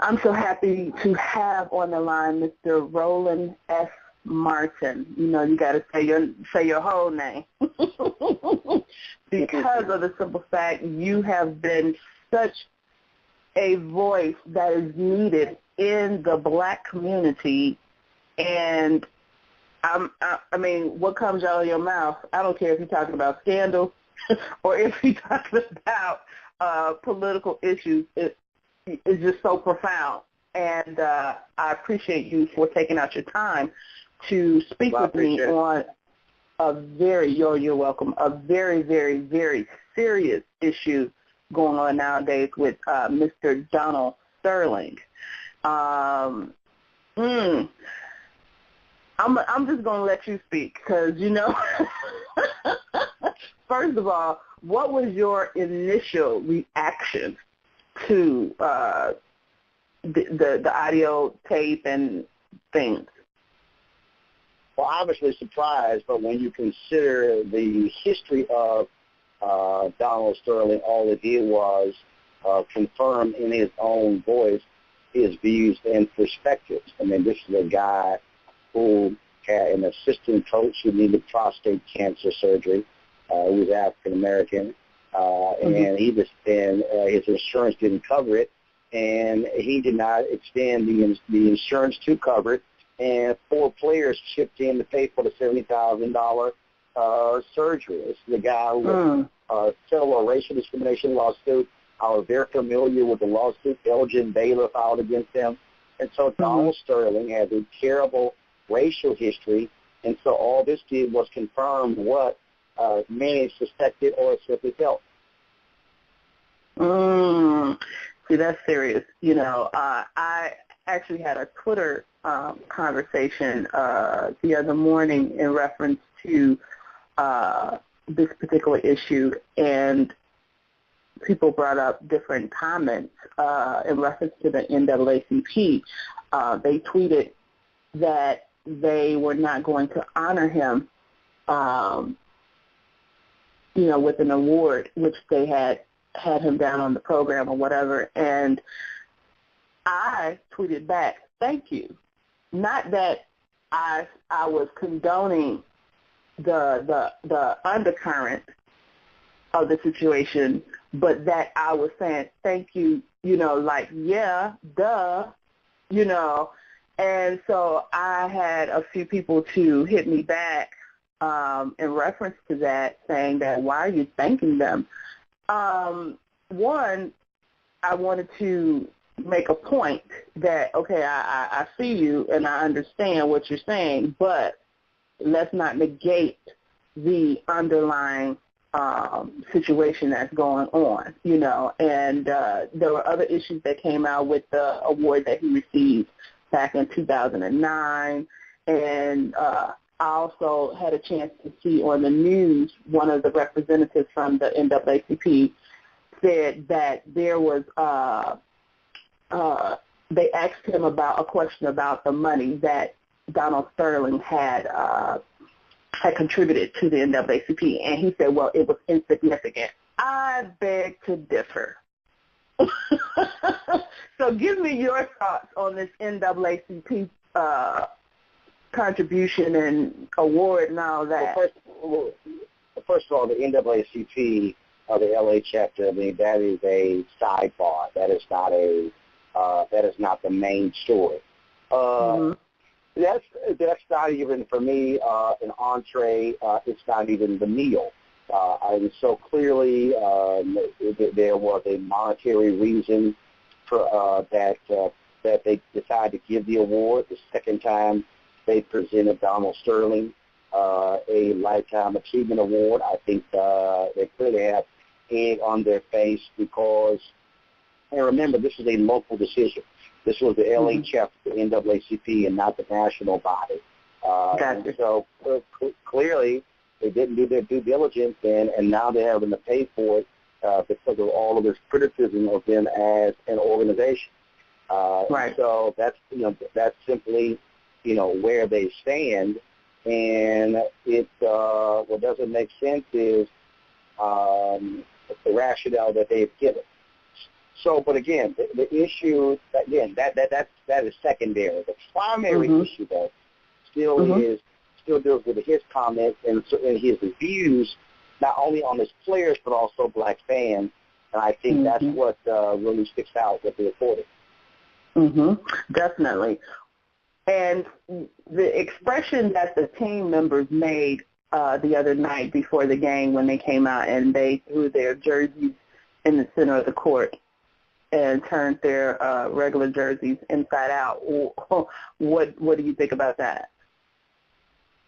I'm so happy to have on the line Mr. Roland S. Martin. You know, you got to say your whole name because of the simple fact you have been such a voice that is needed in the Black community. And I mean, what comes out of your mouth, I don't care if you're talking about scandal or if you're talking about political issues, it's just so profound. And I appreciate you for taking out your time to speak with me on you're welcome, a very, very, very serious issue going on nowadays with Mr. Donald Sterling. I'm just going to let you speak because, you know, first of all, what was your initial reaction to the audio tape and things? Well, obviously surprised, but when you consider the history of Donald Sterling, all it did was confirm in his own voice his views and perspectives. I mean, this is a guy who had an assistant coach who needed prostate cancer surgery. He was African American, and his insurance didn't cover it, and he did not extend the insurance to cover it. And 4 players chipped in to pay for the $70,000 surgery. This is a guy who settled a racial discrimination lawsuit. I was very familiar with the lawsuit Elgin Baylor filed against him. And so Donald Sterling has a terrible racial history, and so all this did was confirm what many suspected or simply felt. See, that's serious. You know, I actually had a Twitter conversation the other morning in reference to this particular issue, and people brought up different comments in reference to the NAACP. They tweeted that they were not going to honor him, you know, with an award, which they had him down on the program or whatever. And I tweeted back, thank you. Not that I was condoning the undercurrent of the situation, but that I was saying thank you, you know, like, yeah, duh, you know. And so I had a few people to hit me back in reference to that, saying that, why are you thanking them? One, I wanted to make a point that, okay, I see you and I understand what you're saying, but let's not negate the underlying situation that's going on, you know. And there were other issues that came out with the award that he received back in 2009. And I also had a chance to see on the news, one of the representatives from the NAACP said that there was they asked him about a question about the money that Donald Sterling had contributed to the NAACP, and he said, well, it was insignificant. I beg to differ. So give me your thoughts on this NAACP contribution and award and all that. Well, first of all, the NAACP, the LA chapter, I mean, that is a sidebar. That is not the main story. That's not even, for me, an entree. It's not even the meal. And so clearly there was a monetary reason for that they decided to give the award. The second time they presented Donald Sterling a Lifetime Achievement Award, I think they clearly have egg on their face because, and remember, this is a local decision. This was the LA chapter of the NAACP and not the national body. Gotcha. So clearly they didn't do their due diligence, and now they're having to pay for it because of all of this criticism of them as an organization. Right. So that's simply where they stand, and what doesn't make sense is the rationale that they've given. So, but again, the issue, again, that is secondary. The primary issue, though, still deals with his comments and his views, not only on his players but also black fans. And I think that's what really sticks out with the reporting. Definitely. And the expression that the team members made the other night before the game when they came out and they threw their jerseys in the center of the court and turned their regular jerseys inside out. What do you think about that?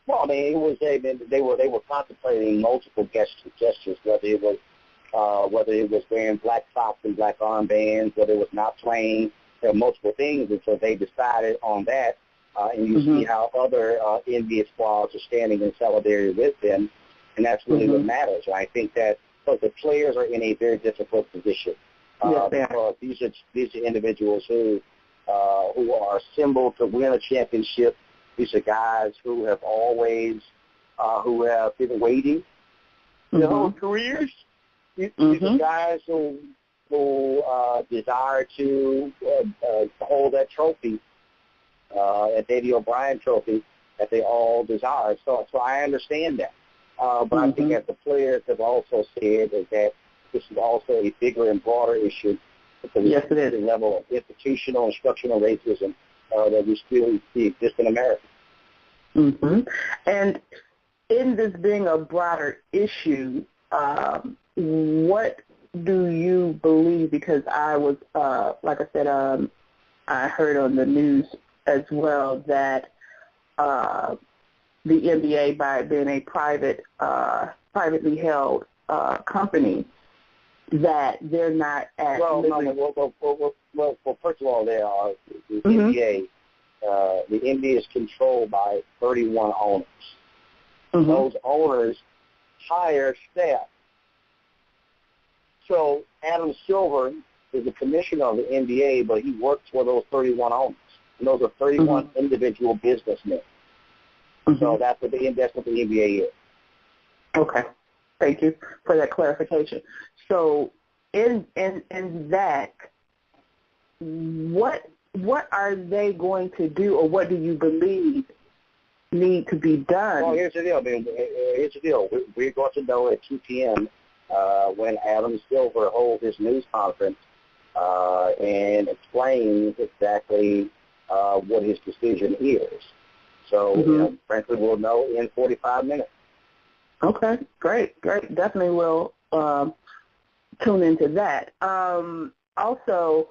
Well, I mean, they were contemplating multiple gestures, whether it was wearing black socks and black armbands, whether it was not playing. There are multiple things, and so they decided on that. And you see how other NBA squads are standing in solidarity with them, and that's really what matters. And I think that the players are in a very difficult position. Because these are individuals who are assembled to win a championship. These are guys who have always who have been waiting their whole careers. These are guys who desire to hold that trophy, that Davey O'Brien trophy that they all desire. So I understand that. But I think that the players have also said is that this is also a bigger and broader issue because it is. The level of institutional and structural racism that we still see exist in America. And in this being a broader issue, what do you believe? Because I was, like I said, I heard on the news as well that the NBA, by being a privately held company, that they're not at liberty. Well, first of all, they are the NBA. The NBA is controlled by 31 owners. Those owners hire staff. So Adam Silver is the commissioner of the NBA, but he works for those 31 owners, and those are 31 individual businessmen. So that's what the NBA is. Okay, thank you for that clarification. So in that, what are they going to do, or what do you believe need to be done? Well, here's the deal. We're going to know at 2 p.m. When Adam Silver holds his news conference and explains exactly what his decision is. So, frankly, we'll know in 45 minutes. Okay, great. Definitely will tune into that. Also,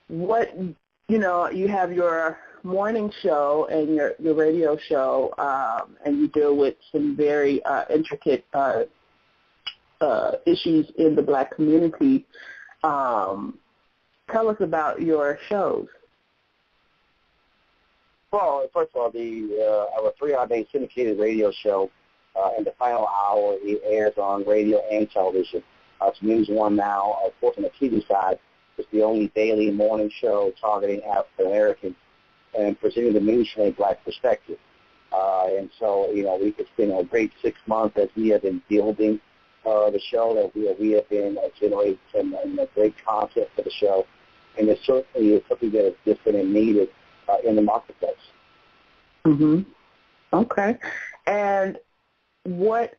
you have your morning show and your radio show, and you deal with some very intricate issues in the black community. Tell us about your shows. Well, first of all, our 3-hour-day syndicated radio show, in the final hour, it airs on radio and television. It's News One now. Of course, on the TV side, it's the only daily morning show targeting African Americans and presenting the news from a black perspective. And so, it's been a great 6 months as we have been building the show, that we have been generating some great content for the show, and it certainly is something that is different and needed in the marketplace. Okay. And what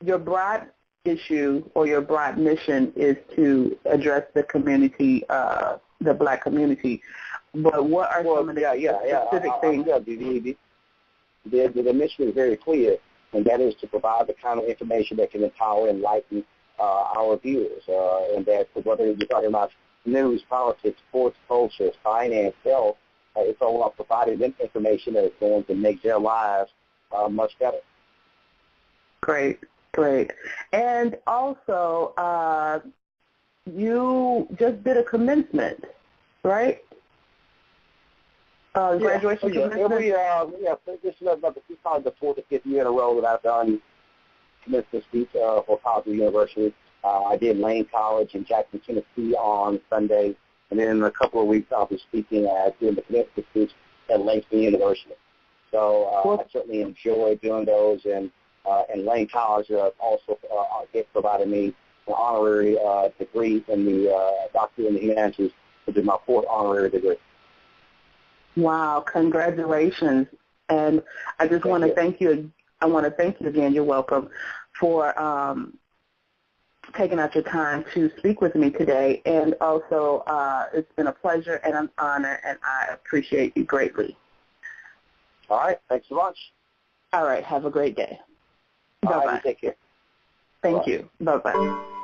your broad issue or your broad mission is to address the community, the black community. But what are some of the specific things? The mission is very clear, and that is to provide the kind of information that can empower and enlighten our viewers, and that whether you're talking about news, politics, sports, culture, finance, health, it's all about providing them information that is going to make their lives much better. Great. And also, you just did a commencement, right? Graduation commencement? This is probably the 4th or 5th year in a row that I've done commencement speech for College University. I did Lane College in Jackson, Tennessee on Sunday, and then in a couple of weeks I'll be speaking doing the commencement speech at Langston University. So I certainly enjoy doing those, and Lane College also provided me honorary degree in the Doctorate in the Humanities, which is my 4th honorary degree. Wow, congratulations. And I just want to thank you. I want to thank you again. You're welcome for taking out your time to speak with me today. And also, it's been a pleasure and an honor, and I appreciate you greatly. All right. Thanks so much. All right. Have a great day. Bye-bye. Take care. Thank you. Bye-bye.